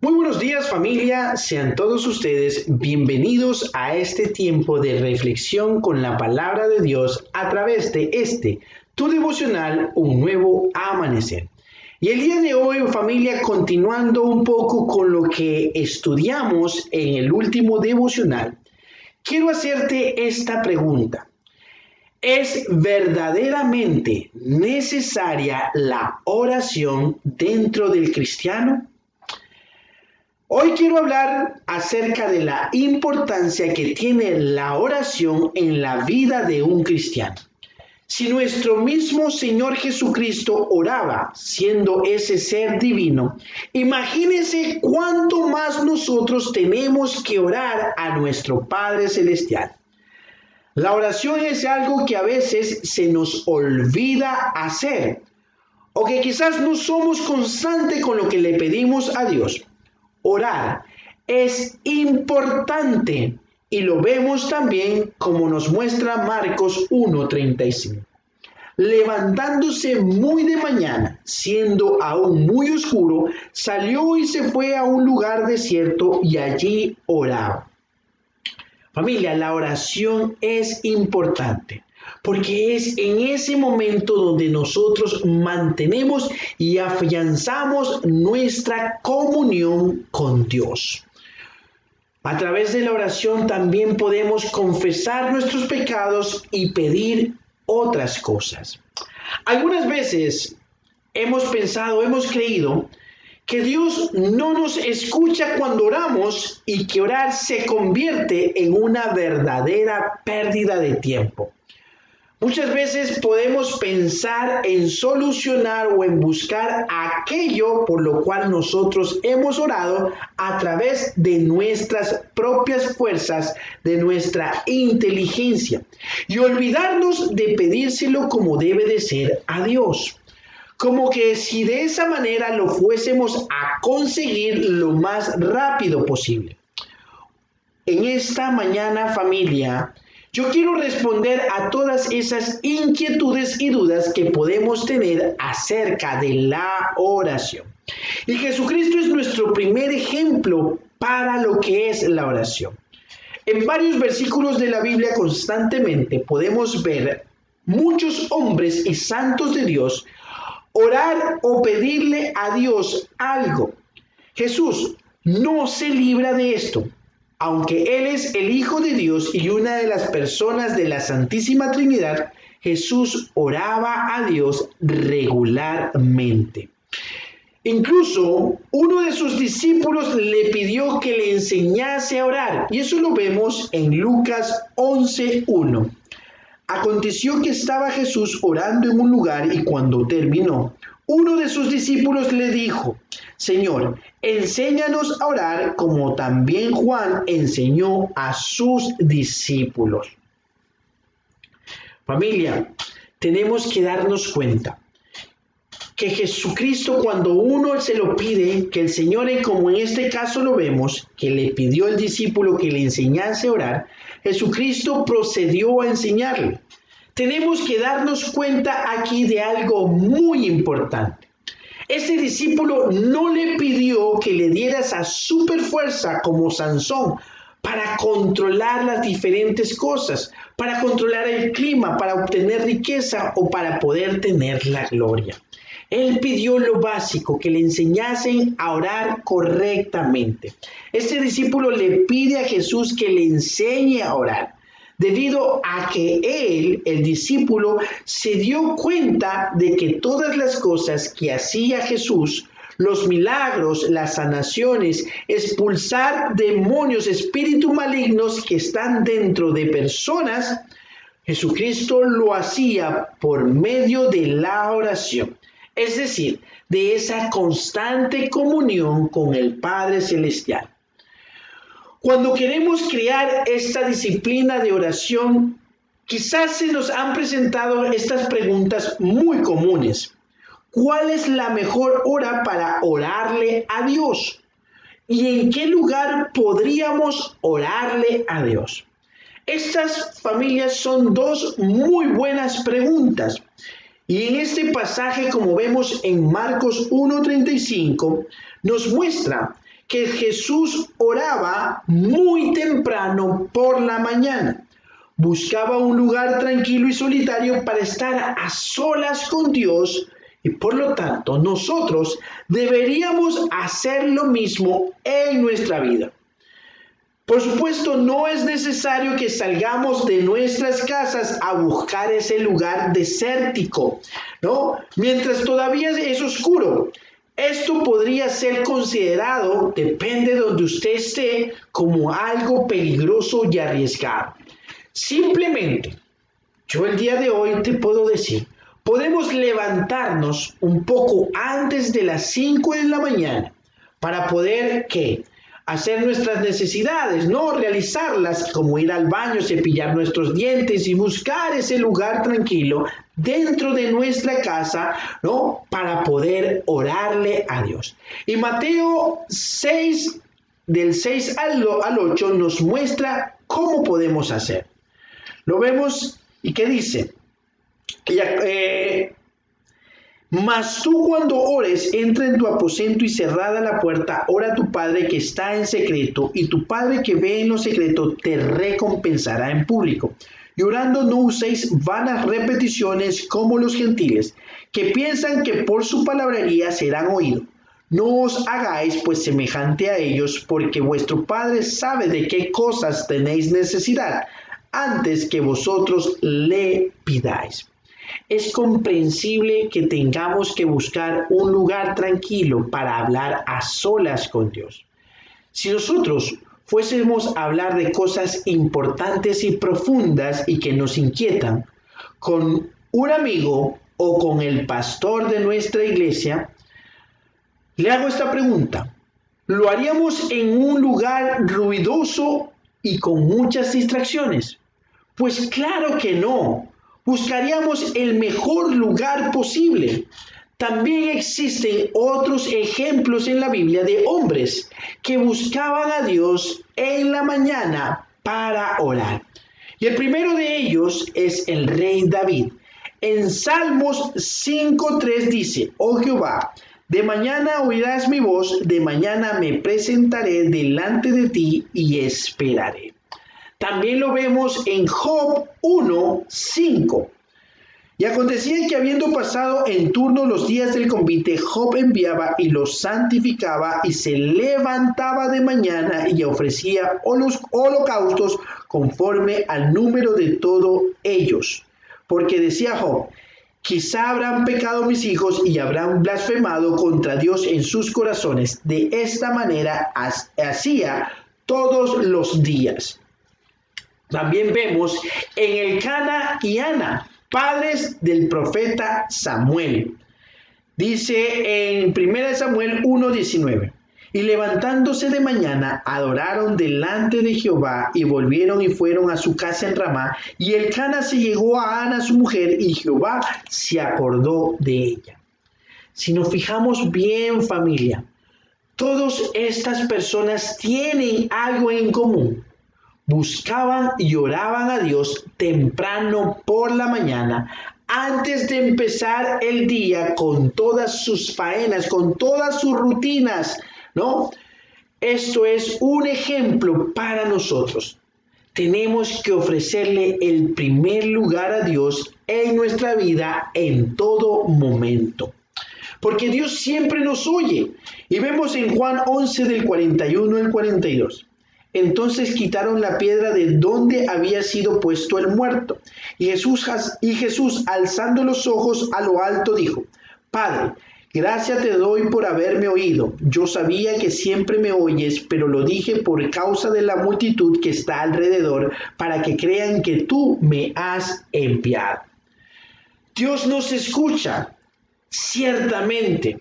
Muy buenos días familia, sean todos ustedes bienvenidos a este tiempo de reflexión con la palabra de Dios a través de tu devocional, un nuevo amanecer. Y el día de hoy familia, continuando un poco con lo que estudiamos en el último devocional, quiero hacerte esta pregunta. ¿Es verdaderamente necesaria la oración dentro del cristiano? Hoy quiero hablar acerca de la importancia que tiene la oración en la vida de un cristiano. Si nuestro mismo Señor Jesucristo oraba, siendo ese ser divino, imagínense cuánto más nosotros tenemos que orar a nuestro Padre Celestial. La oración es algo que a veces se nos olvida hacer, o que quizás no somos constantes con lo que le pedimos a Dios. Orar es importante y lo vemos también como nos muestra Marcos 1:35. Levantándose muy de mañana, siendo aún muy oscuro, salió y se fue a un lugar desierto y allí oraba. Familia, la oración es importante porque es en ese momento donde nosotros mantenemos y afianzamos nuestra comunión con Dios. A través de la oración también podemos confesar nuestros pecados y pedir otras cosas. Algunas veces hemos creído que Dios no nos escucha cuando oramos y que orar se convierte en una verdadera pérdida de tiempo. Muchas veces podemos pensar en solucionar o en buscar aquello por lo cual nosotros hemos orado a través de nuestras propias fuerzas, de nuestra inteligencia, y olvidarnos de pedírselo como debe de ser a Dios. Como que si de esa manera lo fuésemos a conseguir lo más rápido posible. En esta mañana, familia, yo quiero responder a todas esas inquietudes y dudas que podemos tener acerca de la oración. Y Jesucristo es nuestro primer ejemplo para lo que es la oración. En varios versículos de la Biblia constantemente podemos ver muchos hombres y santos de Dios orar o pedirle a Dios algo. Jesús no se libra de esto. Aunque Él es el Hijo de Dios y una de las personas de la Santísima Trinidad, Jesús oraba a Dios regularmente. Incluso uno de sus discípulos le pidió que le enseñase a orar, y eso lo vemos en Lucas 11:1. Aconteció que estaba Jesús orando en un lugar y cuando terminó, uno de sus discípulos le dijo: Señor, enséñanos a orar como también Juan enseñó a sus discípulos. Familia, tenemos que darnos cuenta que Jesucristo, cuando uno se lo pide, que el Señor, como en este caso lo vemos, que le pidió al discípulo que le enseñase a orar, Jesucristo procedió a enseñarle. Tenemos que darnos cuenta aquí de algo muy importante. Este discípulo no le pidió que le diera esa super fuerza como Sansón para controlar las diferentes cosas, para controlar el clima, para obtener riqueza o para poder tener la gloria. Él pidió lo básico, que le enseñasen a orar correctamente. Este discípulo le pide a Jesús que le enseñe a orar, debido a que él, el discípulo, se dio cuenta de que todas las cosas que hacía Jesús, los milagros, las sanaciones, expulsar demonios, espíritus malignos que están dentro de personas, Jesucristo lo hacía por medio de la oración. Es decir, de esa constante comunión con el Padre Celestial. Cuando queremos crear esta disciplina de oración, quizás se nos han presentado estas preguntas muy comunes. ¿Cuál es la mejor hora para orarle a Dios? ¿Y en qué lugar podríamos orarle a Dios? Estas familias son dos muy buenas preguntas. Y en este pasaje, como vemos en Marcos 1:35, nos muestra que Jesús oraba muy temprano por la mañana. Buscaba un lugar tranquilo y solitario para estar a solas con Dios y por lo tanto nosotros deberíamos hacer lo mismo en nuestra vida. Por supuesto, no es necesario que salgamos de nuestras casas a buscar ese lugar desértico, ¿no? Mientras todavía es oscuro. Esto podría ser considerado, depende de donde usted esté, como algo peligroso y arriesgado. Simplemente, yo el día de hoy te puedo decir, podemos levantarnos un poco antes de las 5 de la mañana para poder, ¿qué? Hacer nuestras necesidades, no realizarlas como ir al baño, cepillar nuestros dientes y buscar ese lugar tranquilo dentro de nuestra casa, ¿no? Para poder orarle a Dios. Y Mateo 6, del 6 al 8, nos muestra cómo podemos hacer. Lo vemos y ¿qué dice? Mas tú cuando ores, entra en tu aposento y cerrada la puerta, ora a tu Padre que está en secreto, y tu Padre que ve en lo secreto te recompensará en público. Y orando no uséis vanas repeticiones como los gentiles, que piensan que por su palabrería serán oídos. No os hagáis pues semejante a ellos, porque vuestro Padre sabe de qué cosas tenéis necesidad, antes que vosotros le pidáis. Es comprensible que tengamos que buscar un lugar tranquilo para hablar a solas con Dios. Si nosotros fuésemos a hablar de cosas importantes y profundas y que nos inquietan con un amigo o con el pastor de nuestra iglesia, le hago esta pregunta. ¿Lo haríamos en un lugar ruidoso y con muchas distracciones? Pues claro que no. Buscaríamos el mejor lugar posible. También existen otros ejemplos en la Biblia de hombres que buscaban a Dios en la mañana para orar. Y el primero de ellos es el rey David. En Salmos 5:3 dice, oh Jehová, de mañana oirás mi voz, de mañana me presentaré delante de ti y esperaré. También lo vemos en Job 1:5. Y acontecía que habiendo pasado en turno los días del convite, Job enviaba y los santificaba y se levantaba de mañana y ofrecía holocaustos conforme al número de todos ellos. Porque decía Job, quizá habrán pecado mis hijos y habrán blasfemado contra Dios en sus corazones. De esta manera hacía todos los días. También vemos en Elcana y Ana, padres del profeta Samuel. Dice en 1 Samuel 1:19, y levantándose de mañana, adoraron delante de Jehová y volvieron y fueron a su casa en Ramá, y Elcana se llegó a Ana su mujer, y Jehová se acordó de ella. Si nos fijamos bien, familia, todas estas personas tienen algo en común. Buscaban y oraban a Dios temprano por la mañana, antes de empezar el día con todas sus faenas, con todas sus rutinas, ¿no? Esto es un ejemplo para nosotros. Tenemos que ofrecerle el primer lugar a Dios en nuestra vida en todo momento. Porque Dios siempre nos oye. Y vemos en Juan 11 del 41 al 42. Entonces quitaron la piedra de donde había sido puesto el muerto. Y Jesús, alzando los ojos a lo alto, dijo, Padre, gracias te doy por haberme oído. Yo sabía que siempre me oyes, pero lo dije por causa de la multitud que está alrededor, para que crean que tú me has enviado. Dios nos escucha, ciertamente.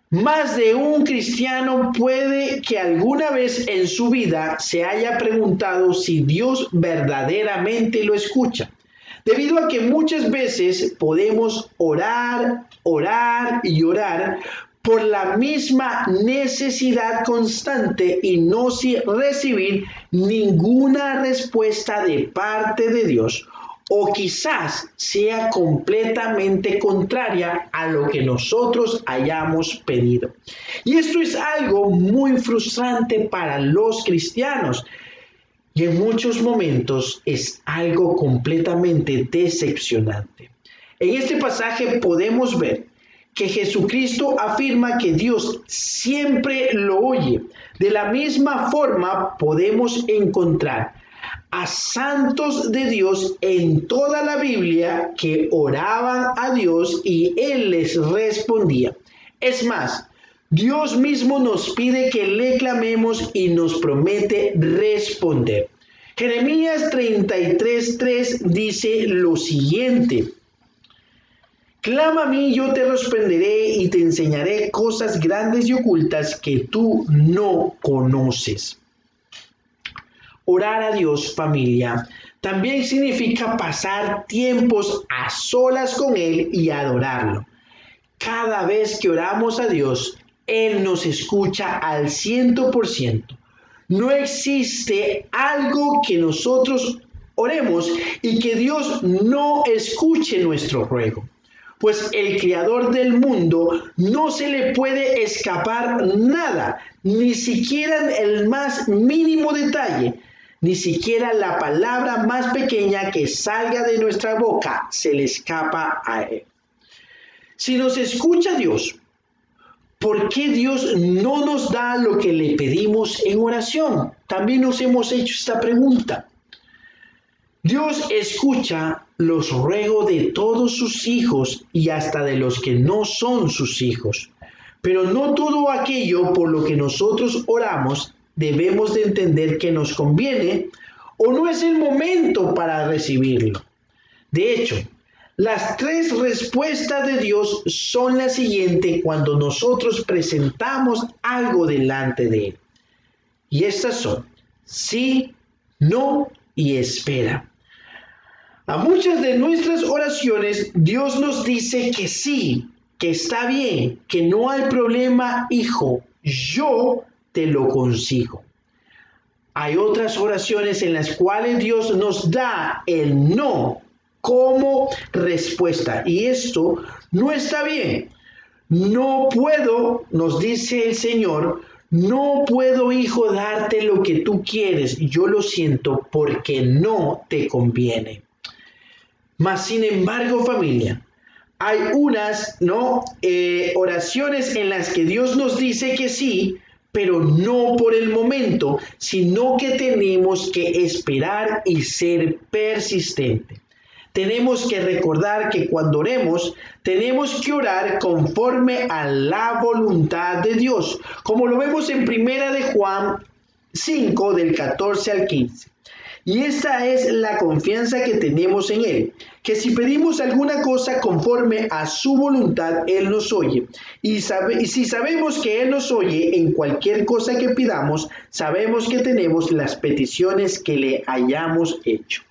Más de un cristiano puede que alguna vez en su vida se haya preguntado si Dios verdaderamente lo escucha, debido a que muchas veces podemos orar y orar por la misma necesidad constante y no recibir ninguna respuesta de parte de Dios. o quizás sea completamente contraria a lo que nosotros hayamos pedido. Y esto es algo muy frustrante para los cristianos y en muchos momentos es algo completamente decepcionante. En este pasaje podemos ver que Jesucristo afirma que Dios siempre lo oye. De la misma forma podemos encontrar a santos de Dios en toda la Biblia que oraban a Dios y Él les respondía. Es más, Dios mismo nos pide que le clamemos y nos promete responder. Jeremías 33:3 dice lo siguiente: clama a mí, yo te responderé y te enseñaré cosas grandes y ocultas que tú no conoces. Orar a Dios, familia, también significa pasar tiempos a solas con Él y adorarlo. Cada vez que oramos a Dios, Él nos escucha al 100%. No existe algo que nosotros oremos y que Dios no escuche nuestro ruego. Pues el creador del mundo no se le puede escapar nada, ni siquiera el más mínimo detalle, ni siquiera la palabra más pequeña que salga de nuestra boca se le escapa a Él. Si nos escucha Dios, ¿por qué Dios no nos da lo que le pedimos en oración? También nos hemos hecho esta pregunta. Dios escucha los ruegos de todos sus hijos y hasta de los que no son sus hijos. Pero no todo aquello por lo que nosotros oramos debemos de entender que nos conviene o no es el momento para recibirlo. De hecho, las 3 respuestas de Dios son las siguientes cuando nosotros presentamos algo delante de Él. Y estas son: sí, no y espera. A muchas de nuestras oraciones Dios nos dice que sí, que está bien, que no hay problema, hijo, yo te lo consigo. Hay otras oraciones en las cuales Dios nos da el no como respuesta y esto no está bien. No puedo, nos dice el Señor, no puedo, hijo, darte lo que tú quieres. Yo lo siento porque no te conviene. Mas, sin embargo, familia, hay unas oraciones en las que Dios nos dice que sí, pero no por el momento, sino que tenemos que esperar y ser persistentes. Tenemos que recordar que cuando oremos, tenemos que orar conforme a la voluntad de Dios, como lo vemos en 1 de Juan 5, del 14 al 15. Y esta es la confianza que tenemos en Él, que si pedimos alguna cosa conforme a su voluntad, Él nos oye. Y si sabemos que Él nos oye en cualquier cosa que pidamos, sabemos que tenemos las peticiones que le hayamos hecho.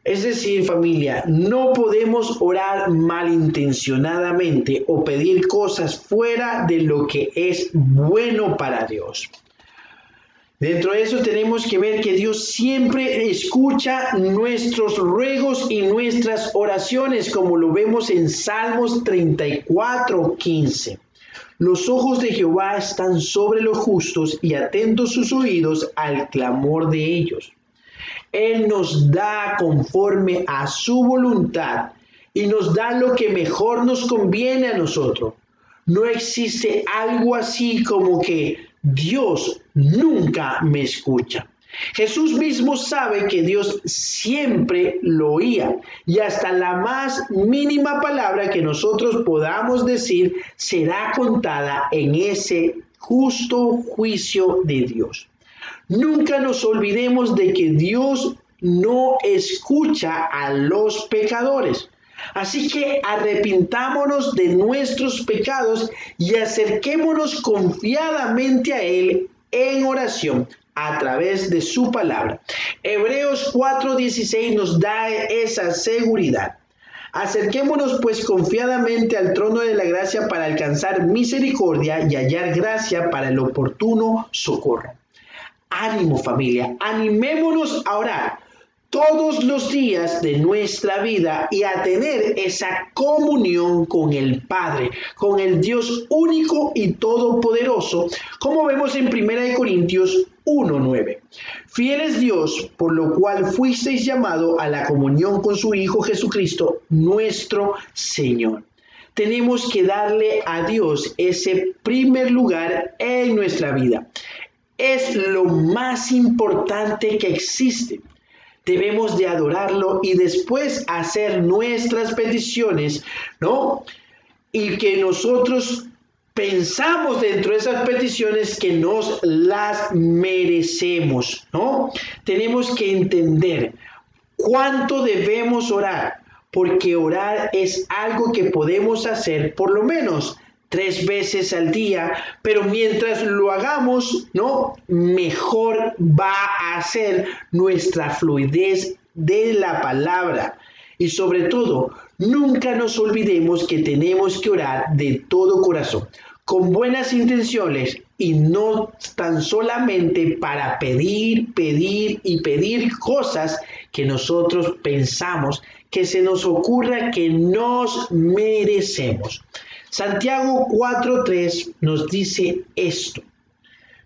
Es decir, familia, no podemos orar malintencionadamente o pedir cosas fuera de lo que es bueno para Dios. Dentro de eso tenemos que ver que Dios siempre escucha nuestros ruegos y nuestras oraciones, como lo vemos en Salmos 34:15. Los ojos de Jehová están sobre los justos y atentos sus oídos al clamor de ellos. Él nos da conforme a su voluntad y nos da lo que mejor nos conviene a nosotros. No existe algo así como que Dios nunca me escucha. Jesús mismo sabe que Dios siempre lo oía y hasta la más mínima palabra que nosotros podamos decir será contada en ese justo juicio de Dios. Nunca nos olvidemos de que Dios no escucha a los pecadores. Así que arrepintámonos de nuestros pecados y acerquémonos confiadamente a Él en oración a través de su palabra. Hebreos 4:16 nos da esa seguridad. Acerquémonos pues confiadamente al trono de la gracia para alcanzar misericordia y hallar gracia para el oportuno socorro. Ánimo, familia, animémonos a orar. todos los días de nuestra vida y a tener esa comunión con el Padre, con el Dios único y todopoderoso, como vemos en 1 Corintios 1:9. Fiel es Dios, por lo cual fuisteis llamado a la comunión con su Hijo Jesucristo, nuestro Señor. Tenemos que darle a Dios ese primer lugar en nuestra vida. Es lo más importante que existe. Debemos de adorarlo y después hacer nuestras peticiones, ¿no? Y que nosotros pensamos dentro de esas peticiones que nos las merecemos, ¿no? Tenemos que entender cuánto debemos orar, porque orar es algo que podemos hacer por lo menos 3 veces al día, pero mientras lo hagamos, ¿no? Mejor va a ser nuestra fluidez de la palabra. Y sobre todo, nunca nos olvidemos que tenemos que orar de todo corazón, con buenas intenciones y no tan solamente para pedir y pedir cosas que nosotros pensamos que se nos ocurra que nos merecemos. Santiago 4:3 nos dice esto: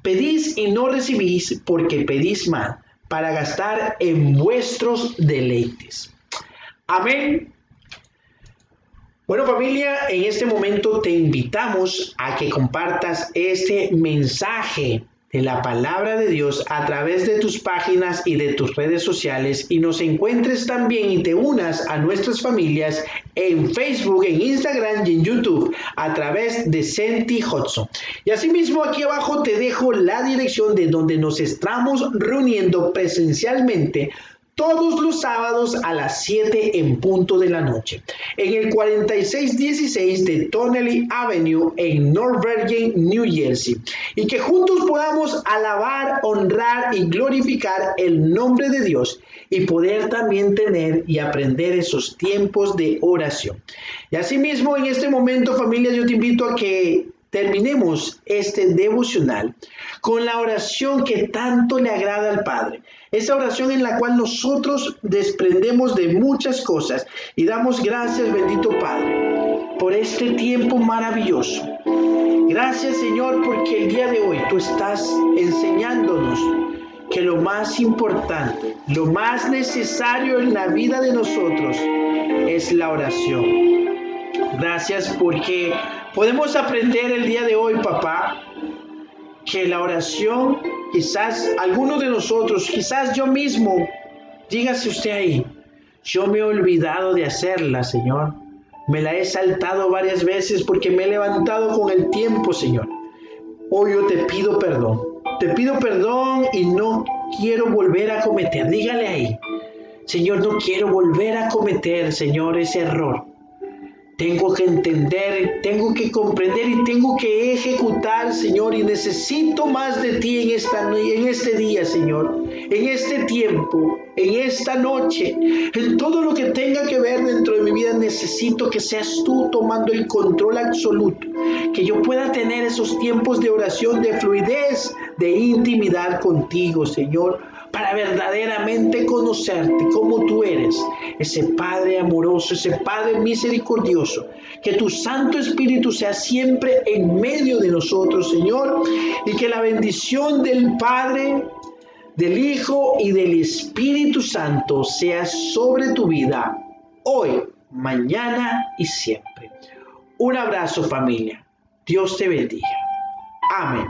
pedís y no recibís porque pedís mal, para gastar en vuestros deleites. Amén. Bueno, familia, en este momento te invitamos a que compartas este mensaje de la palabra de Dios a través de tus páginas y de tus redes sociales, y nos encuentres también y te unas a nuestras familias en Facebook, en Instagram y en YouTube a través de Senti Hudson. Y asimismo aquí abajo te dejo la dirección de donde nos estamos reuniendo presencialmente todos los sábados a las 7 en punto de la noche, en el 4616 de Tonnelle Avenue en North Virgin, New Jersey, y que juntos podamos alabar, honrar y glorificar el nombre de Dios y poder también tener y aprender esos tiempos de oración. Y asimismo, en este momento, familia, yo te invito a que terminemos este devocional con la oración que tanto le agrada al Padre. Esa oración en la cual nosotros desprendemos de muchas cosas y damos gracias, bendito Padre, por este tiempo maravilloso. Gracias, Señor, porque el día de hoy tú estás enseñándonos que lo más importante, lo más necesario en la vida de nosotros es la oración. Gracias porque podemos aprender el día de hoy, papá, que la oración, quizás algunos de nosotros, quizás yo mismo, dígase usted ahí, yo me he olvidado de hacerla, Señor. Me la he saltado varias veces porque me he levantado con el tiempo, Señor. Hoy yo te pido perdón. Te pido perdón y no quiero volver a cometer. Dígale ahí, Señor, no quiero volver a cometer, Señor, ese error. Tengo que entender, tengo que comprender y tengo que ejecutar, Señor, y necesito más de ti en este día, Señor, en este tiempo, en esta noche, en todo lo que tenga que ver dentro de mi vida. Necesito que seas tú tomando el control absoluto, que yo pueda tener esos tiempos de oración, de fluidez, de intimidad contigo, Señor, para verdaderamente conocerte como tú eres, ese Padre amoroso, ese Padre misericordioso. Que tu Santo Espíritu sea siempre en medio de nosotros, Señor, y que la bendición del Padre, del Hijo y del Espíritu Santo sea sobre tu vida hoy, mañana y siempre. Un abrazo, familia. Dios te bendiga. Amén.